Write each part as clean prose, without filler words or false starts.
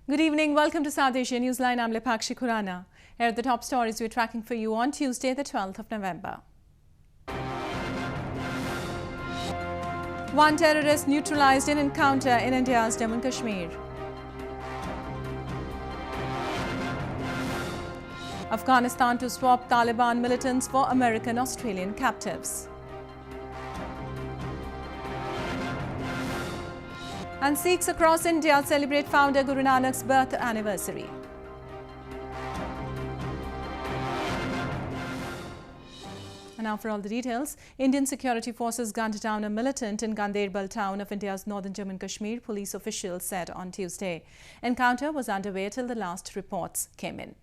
Good evening. Welcome to South Asia Newsline. I'm Lepakshi Khurana. Here are the top stories we're tracking for you on Tuesday, the 12th of November. One terrorist neutralised in encounter in India's Jammu and Kashmir. Afghanistan to swap Taliban militants for American-Australian captives. And Sikhs across India celebrate founder Guru Nanak's birth anniversary. And now for all the details. Indian security forces gunned down a militant in Ganderbal town of India's northern Jammu and Kashmir, police officials said on Tuesday. Encounter was underway till the last reports came in.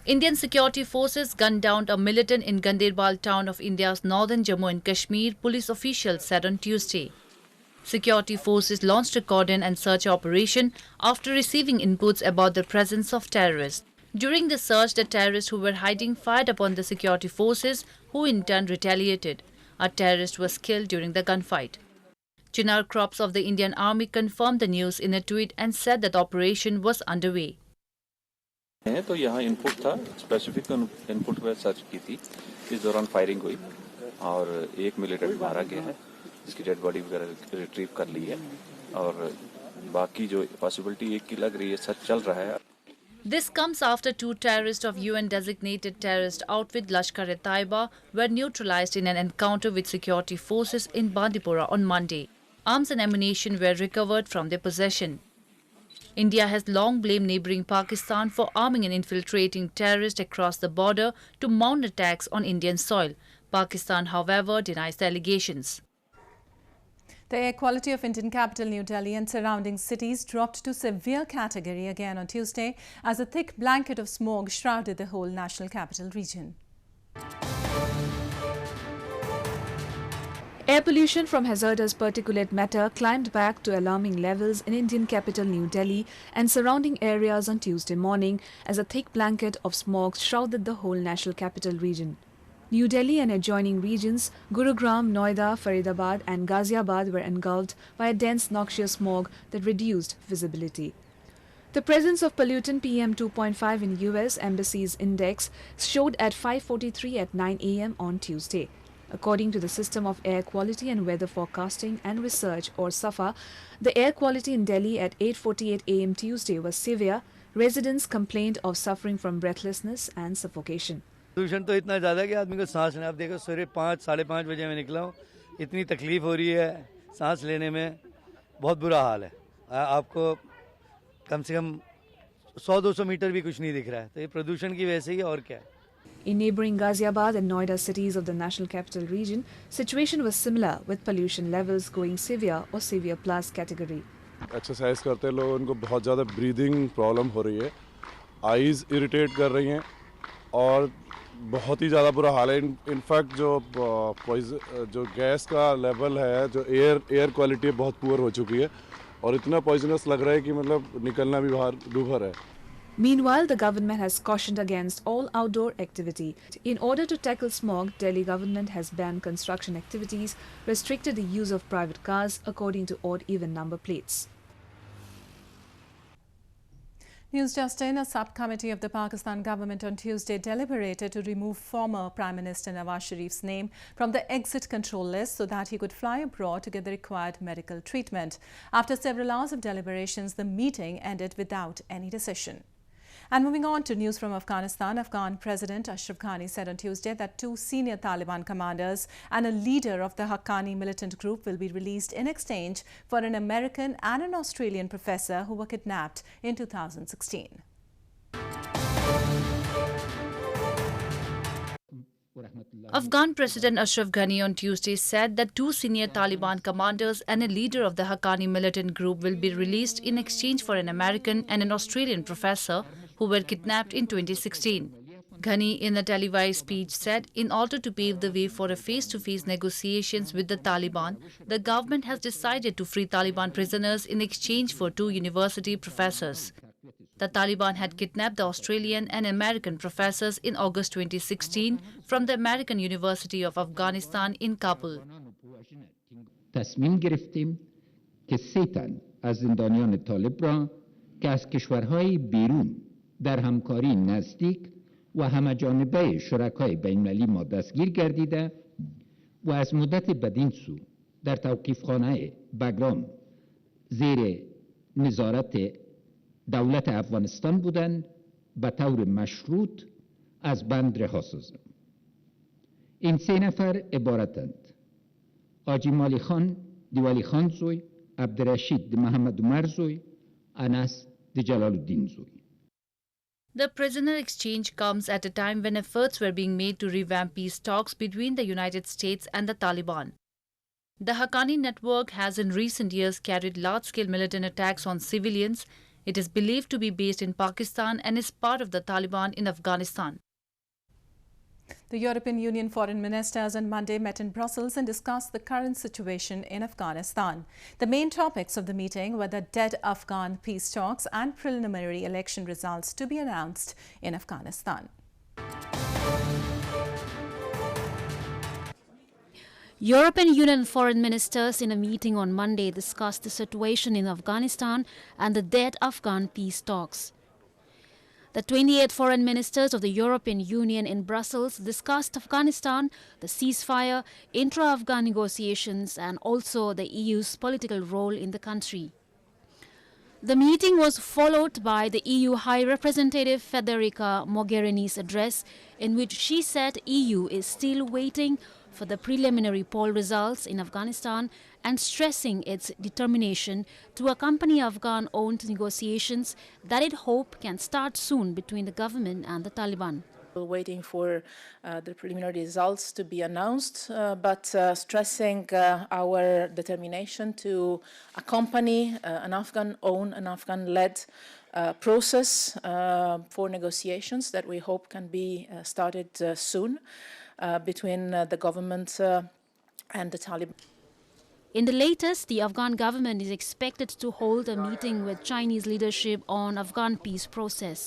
Indian security forces gunned down a militant in Ganderbal town of India's northern Jammu and Kashmir, police officials said on Tuesday. Security forces launched a cordon and search operation after receiving inputs about the presence of terrorists. During the search, the terrorists who were hiding fired upon the security forces, who in turn retaliated. A terrorist was killed during the gunfight. Chinar Crops of the Indian Army confirmed the news in a tweet and said that the operation was underway. तो यहाँ input था, specific input पे search की थी, इस दौरान firing हुई और एक मिलिटेंट मारा गया है, जिसकी डेड बॉडी वगैरह रिट्रीव कर ली है और बाकी जो पॉसिबिलिटी एक की लग रही है, सर्च चल रहा है. This comes after two terrorists of UN-designated terrorist outfit Lashkar-e-Taiba were neutralised in an encounter with security forces in Bandipora on Monday. Arms and ammunition were recovered from their possession. India has long blamed neighbouring Pakistan for arming and infiltrating terrorists across the border to mount attacks on Indian soil. Pakistan, however, denies the allegations. The air quality of Indian capital New Delhi and surrounding cities dropped to severe category again on Tuesday as a thick blanket of smog shrouded the whole national capital region. Air pollution from hazardous particulate matter climbed back to alarming levels in Indian capital New Delhi and surrounding areas on Tuesday morning as a thick blanket of smog shrouded the whole national capital region. New Delhi and adjoining regions, Gurugram, Noida, Faridabad and Ghaziabad were engulfed by a dense noxious smog that reduced visibility. The presence of pollutant PM 2.5 in US Embassy's index showed at 5:43 at 9 a.m. on Tuesday. According to the System of Air Quality and Weather Forecasting and Research or SAFA, the air quality in Delhi at 8:48 a.m. Tuesday was severe. Residents complained of suffering from breathlessness and suffocation. प्रदूषण तो इतना ज़्यादा कि आदमी को सांस लेना, आप देखो सुबह 5 साढ़े 5 बजे मैं निकला हूँ, इतनी तकलीफ हो रही है सांस लेने में, बहुत बुरा हाल है. आपको कम से कम 100-200 मीटर भी कुछ नहीं दिख रहा है, तो ये प्रदूषण की वजह से ही और क्या है. In neighbouring Ghaziabad and Noida cities of the national capital region, situation was similar with pollution levels going severe or severe plus category. Exercise करते लोग उनको बहुत ज़्यादा ब्रीदिंग प्रॉब्लम हो रही है, आईज इरिटेट कर रही हैं और बहुत ही ज़्यादा बुरा हाल है. इनफैक्ट जो गैस का लेवल है, जो एयर क्वालिटी बहुत पुअर हो चुकी है और इतना पॉइजनस लग रहा है कि मतलब निकलना भी बाहर दूभर है. Meanwhile, the government has cautioned against all outdoor activity. In order to tackle smog, Delhi government has banned construction activities, restricted the use of private cars according to odd-even number plates. News just in, a subcommittee of the Pakistan government on Tuesday deliberated to remove former Prime Minister Nawaz Sharif's name from the exit control list so that he could fly abroad to get the required medical treatment. After several hours of deliberations, the meeting ended without any decision. And moving on to news from Afghanistan, Afghan President Ashraf Ghani said on Tuesday that two senior Taliban commanders and a leader of the Haqqani militant group will be released in exchange for an American and an Australian professor who were kidnapped in 2016. Afghan President Ashraf Ghani on Tuesday said that two senior Taliban commanders and a leader of the Haqqani militant group will be released in exchange for an American and an Australian professor who were kidnapped in 2016. Ghani, in a televised speech, said in order to pave the way for a face-to-face negotiations with the Taliban, the government has decided to free Taliban prisoners in exchange for two university professors. The Taliban had kidnapped the Australian and American professors in August 2016 from the American University of Afghanistan in Kabul. تصمیم گرفتیم که 3 تن از زندانیان طالب را که از کشورهای بیرون در همکاری نزدیک و همه‌جانبه شرکای بین‌المللی ما دستگیر گردیده و از مدت بدین سو در توقیفخانه بگرام زیر نظارت دولت افغانستان بودند به طور مشروط از بند رها سازند. این 3 نفر عبارتند: حاجی مالی خان دیوالی خان زوی، عبدالرشید محمد عمر زوی، انس جلال الدین زوی. The prisoner exchange comes at a time when efforts were being made to revamp peace talks between the United States and the Taliban. The Haqqani network has in recent years carried large-scale militant attacks on civilians. It is believed to be based in Pakistan and is part of the Taliban in Afghanistan. The European Union foreign ministers on Monday met in Brussels and discussed the current situation in Afghanistan. The main topics of the meeting were the dead Afghan peace talks and preliminary election results to be announced in Afghanistan. European Union foreign ministers in a meeting on Monday discussed the situation in Afghanistan and the dead Afghan peace talks. The 28 foreign ministers of the European Union in Brussels discussed Afghanistan, the ceasefire, intra-Afghan negotiations and also the EU's political role in the country. The meeting was followed by the EU High Representative Federica Mogherini's address, in which she said EU is still waiting for the preliminary poll results in Afghanistan and stressing its determination to accompany Afghan-owned negotiations that it hopes can start soon between the government and the Taliban. We're waiting for the preliminary results to be announced, but stressing our determination to accompany an Afghan-owned and Afghan-led process for negotiations that we hope can be started soon between the government and the Taliban. In the latest, the Afghan government is expected to hold a meeting with Chinese leadership on Afghan peace process.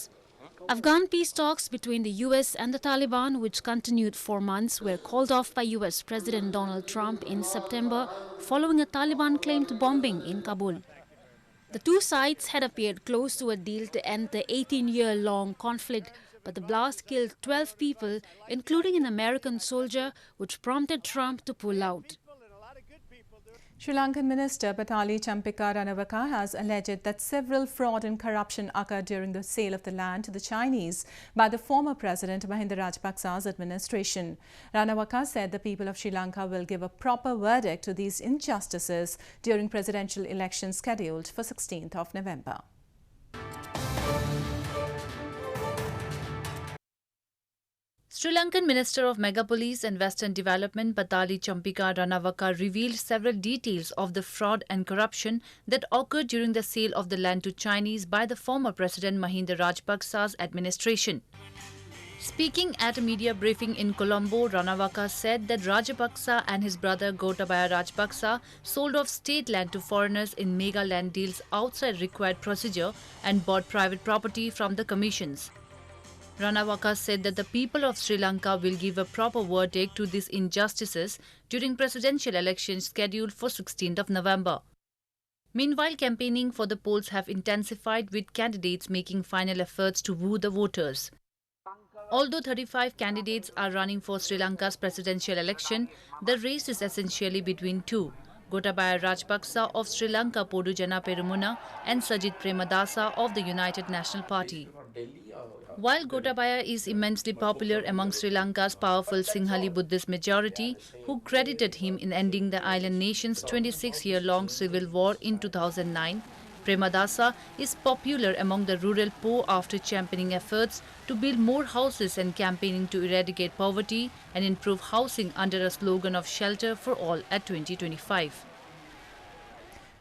Afghan peace talks between the US and the Taliban, which continued for months, were called off by US President Donald Trump in September following a Taliban-claimed bombing in Kabul. The two sides had appeared close to a deal to end the 18-year-long conflict, but the blast killed 12 people, including an American soldier, which prompted Trump to pull out. Sri Lankan Minister Patali Champika Ranawaka has alleged that several fraud and corruption occurred during the sale of the land to the Chinese by the former President Mahinda Rajapaksa's administration. Ranawaka said the people of Sri Lanka will give a proper verdict to these injustices during presidential elections scheduled for 16th of November. Sri Lankan Minister of Megapolis and Western Development Patali Champika Ranawaka revealed several details of the fraud and corruption that occurred during the sale of the land to Chinese by the former President Mahinda Rajapaksa's administration. Speaking at a media briefing in Colombo, Ranawaka said that Rajapaksa and his brother Gotabaya Rajapaksa sold off state land to foreigners in mega land deals outside required procedure and bought private property from the commissions. Ranawaka said that the people of Sri Lanka will give a proper verdict to these injustices during presidential elections scheduled for 16th of November. Meanwhile, campaigning for the polls have intensified, with candidates making final efforts to woo the voters. Although 35 candidates are running for Sri Lanka's presidential election, the race is essentially between two: Gotabaya Rajapaksa of Sri Lanka Podujana Perumuna and Sajith Premadasa of the United National Party. While Gotabaya is immensely popular among Sri Lanka's powerful Sinhali Buddhist majority, who credited him in ending the island nation's 26-year-long civil war in 2009, Premadasa is popular among the rural poor after championing efforts to build more houses and campaigning to eradicate poverty and improve housing under a slogan of shelter for all at 2025.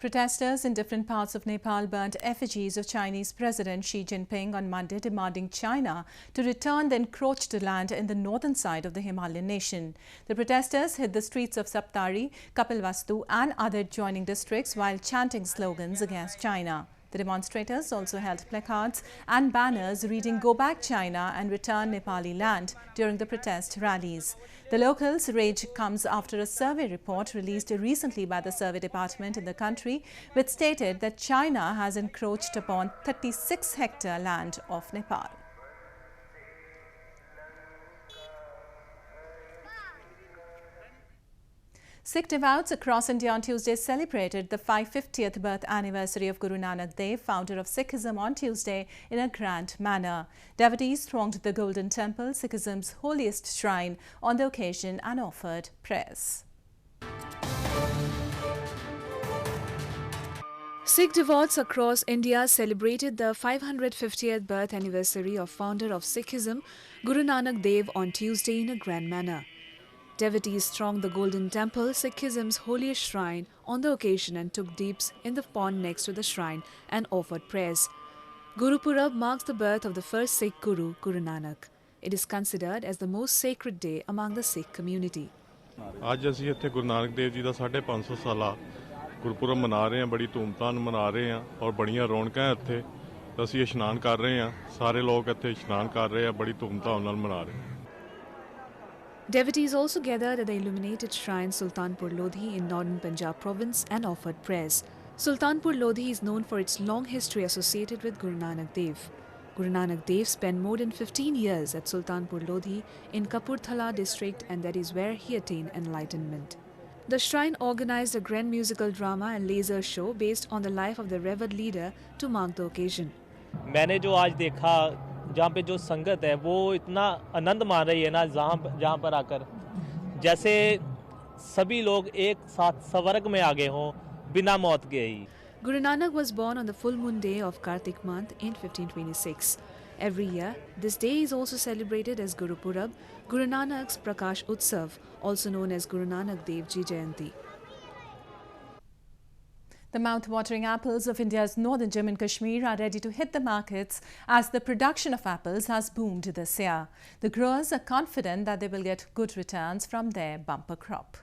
Protesters in different parts of Nepal burnt effigies of Chinese President Xi Jinping on Monday, demanding China to return the encroached land in the northern side of the Himalayan nation. The protesters hit the streets of Saptari, Kapilvastu and other adjoining districts while chanting slogans against China. The demonstrators also held placards and banners reading "Go back China" and "Return Nepali land" during the protest rallies. The locals' rage comes after a survey report released recently by the survey department in the country, which stated that China has encroached upon 36-hectare land of Nepal. Sikh devotees across India on Tuesday celebrated the 550th birth anniversary of Guru Nanak Dev, founder of Sikhism, on Tuesday in a grand manner. Devotees thronged the Golden Temple, Sikhism's holiest shrine, on the occasion and offered prayers. Sikh devotees across India celebrated the 550th birth anniversary of founder of Sikhism, Guru Nanak Dev, on Tuesday in a grand manner. Devotees thronged the Golden Temple, Sikhism's holiest shrine, on the occasion and took dips in the pond next to the shrine and offered prayers. Guru Purab marks the birth of the first Sikh Guru, Guru Nanak. It is considered as the most sacred day among the Sikh community. आज ਅਸੀਂ ਇੱਥੇ ਗੁਰੂ ਨਾਨਕ ਦੇਵ ਜੀ ਦਾ 550 ਸਾਲਾ ਗੁਰਪੁਰਬ ਮਨਾ ਰਹੇ ਹਾਂ, ਬੜੀ ਧੂਮਧਾਮ ਮਨਾ ਰਹੇ ਹਾਂ ਔਰ ਬੜੀਆਂ ਰੌਣਕਾਂ ਇੱਥੇ ਅਸੀਂ ਇਸ਼ਨਾਨ ਕਰ ਰਹੇ ਹਾਂ, ਸਾਰੇ ਲੋਕ ਇੱਥੇ ਇਸ਼ਨਾਨ ਕਰ ਰਹੇ ਆ, ਬੜੀ ਧੂਮਧਾਮ ਨਾਲ ਮਨਾ ਰਹੇ ਹਾਂ. Devotees also gathered at the illuminated shrine Sultanpur Lodhi in northern Punjab province and offered prayers. Sultanpur Lodhi is known for its long history associated with Guru Nanak Dev. Guru Nanak Dev spent more than 15 years at Sultanpur Lodhi in Kapurthala district, and that is where he attained enlightenment. The shrine organized a grand musical drama and laser show based on the life of the revered leader to mark the occasion. मैंने जो आज देखा जहाँ पे जो संगत है वो इतना आनंद मान रही है ना जहाँ पर आकर, जैसे सभी लोग एक साथ स्वर्ग में आ गए हों बिना मौत के ही. Guru Nanak was born on the full moon day of Kartik month in 1526. Every year, this day is also celebrated as Guru Purab, Guru Nanak's Prakash Utsav, also known as Guru Nanak Dev Ji Jayanti. The mouth-watering apples of India's northern Jammu and Kashmir are ready to hit the markets as the production of apples has boomed this year. The growers are confident that they will get good returns from their bumper crop.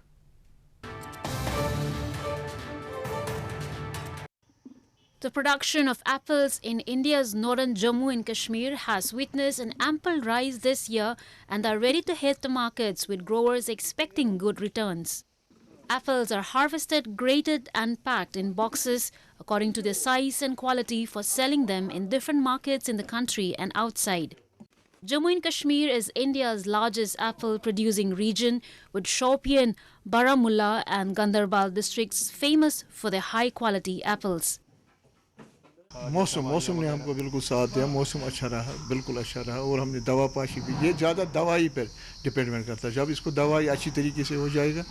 The production of apples in India's northern Jammu and Kashmir has witnessed an ample rise this year and are ready to hit the markets, with growers expecting good returns. Apples are harvested, grated and packed in boxes according to their size and quality for selling them in different markets in the country and outside. Jammu and Kashmir is India's largest apple producing region, with Shopian, Baramulla and Gandarbal districts famous for their high quality apples. मौसम ने हमको बिल्कुल साथ दिया, मौसम अच्छा रहा, बिल्कुल अच्छा रहा, और हमने दवा पाशी भी, ये ज़्यादा दवाई पर डिपेंड करता है. जब इसको दवाई अच्छी तरीके से हो जाएगा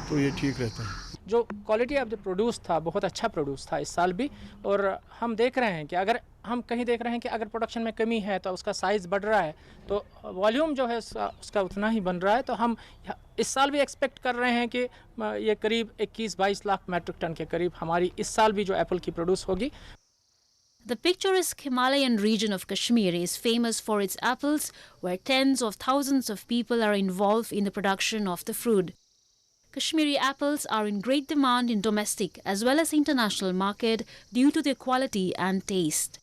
तो ये ठीक रहता है. जो क्वालिटी ऑफ द प्रोड्यूस था बहुत अच्छा प्रोड्यूस था इस साल भी, और हम देख रहे हैं कि अगर हम कहीं देख रहे हैं कि अगर प्रोडक्शन में कमी है तो उसका साइज़ बढ़ रहा है, तो वॉल्यूम जो है उसका उतना ही बन रहा है. तो हम इस साल भी एक्सपेक्ट कर रहे हैं कि ये करीब 21-22 लाख मैट्रिक टन के करीब हमारी इस साल भी जो एप्पल की प्रोड्यूस होगी. The picturesque Himalayan region of Kashmir is famous for its apples, where tens of thousands of people are involved in the production of the fruit. Kashmiri apples are in great demand in domestic as well as international market due to their quality and taste.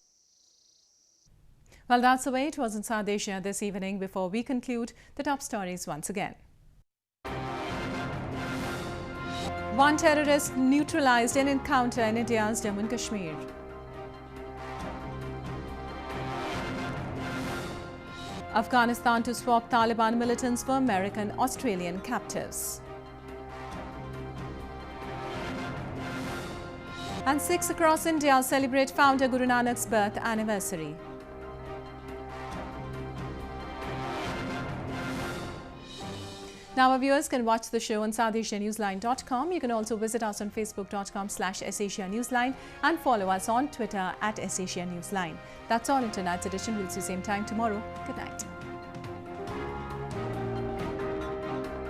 Well, that's the way it was inside Asia this evening. Before we conclude, the top stories once again. One terrorist neutralised in encounter in India's Jammu and Kashmir. Afghanistan to swap Taliban militants for American-Australian captives. And Sikhs across India celebrate founder Guru Nanak's birth anniversary. Now our viewers can watch the show on SouthAsiaNewsline.com. You can also visit us on Facebook.com/SAsiaNewsline and follow us on Twitter @SAsiaNewsline. That's all in tonight's edition. We'll see you same time tomorrow. Good night.